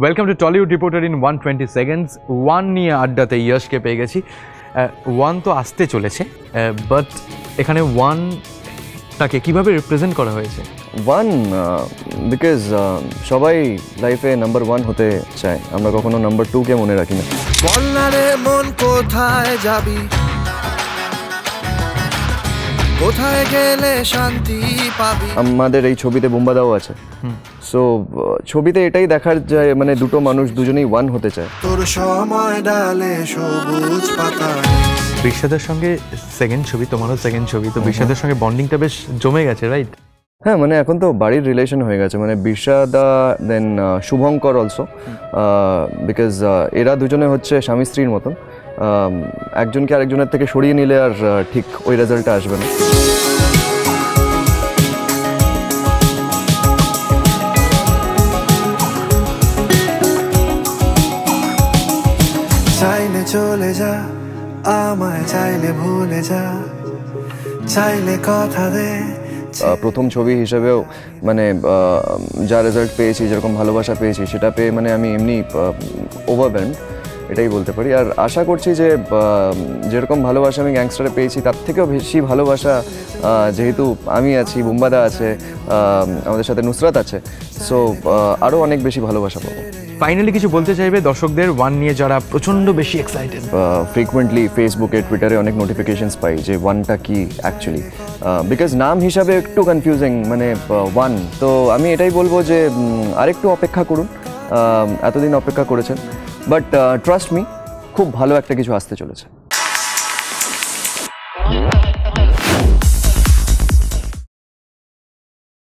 Welcome to Tollywood reporter in 120 seconds. One নিয়ে আড্ডাতে ইয়াশকে পেয়ে গেছি। ওয়ান তো আসতে চলেছে, বাট এখানে ওয়ানটাকে কীভাবে রিপ্রেজেন্ট করা হয়েছে? ওয়ান বিকজ সবাই লাইফে নাম্বার ওয়ান হতে চায়, আমরা কখনো নাম্বার টুকে মনে রাখি না। বলনারে মন কোথায় যাবি, কোথায় গেলে শান্তি পাবি। আমাদের এই ছবিতে বুম্বাদাও আছে, সো ছবিতে এটাই দেখার যায়, মানে দুটো মানুষ দুজনেই ওয়ান হতে চায়। তোর সময় ডালে সবুজ পাতা। বিশ্বদের সঙ্গে সেকেন্ড ছবি, তোমারও সেকেন্ড ছবি, তো বিশ্বদের সঙ্গে বন্ডিংটা বেশ জমে গেছে, রাইট? হ্যাঁ, মানে এখন তো বাড়ির রিলেশন হয়ে গেছে, মানে বিশাদা দেন শুভঙ্কর অলসো, বিকজ এরা দুজনে হচ্ছে স্বামী স্ত্রীর মতন। একজনকে আরেকজনের থেকে সরিয়ে নিলে আর ঠিক ওই রেজাল্টটা আসবে না। চাইলে চলে যা, আমায় চাইলে ভুলে যা, চাইলে কথা দে। প্রথম ছবি হিসেবেও মানে যা রেজাল্ট পেয়েছি, যেরকম ভালোবাসা পেয়েছি, সেটা পেয়ে মানে আমি এমনি ওভারওয়েলমড, এটাই বলতে পারি। আর আশা করছি যে যেরকম ভালোবাসা আমি গ্যাংস্টারে পেয়েছি, তার থেকেও বেশি ভালোবাসা যেহেতু আমি আছি, বুম্বাদা আছে, আমাদের সাথে নুসরাত আছে, সো আরও অনেক বেশি ভালোবাসা পাবো। ফাইনালি কিছু বলতে চাইবে দর্শকদের, ওয়ান নিয়ে যারা প্রচণ্ড বেশি এক্সাইটেড? ফ্রিকুয়েন্টলি ফেসবুকে, টুইটারে অনেক নোটিফিকেশনস পাই যে ওয়ানটা কি অ্যাকচুয়ালি, বিকজ নাম হিসাবে একটু কনফিউজিং, মানে ওয়ান। তো আমি এটাই বলবো যে আরেকটু অপেক্ষা করুন, এতদিন অপেক্ষা করেছেন, বাট ট্রাস্ট মি, খুব ভালো একটা কিছু আসতে চলেছে।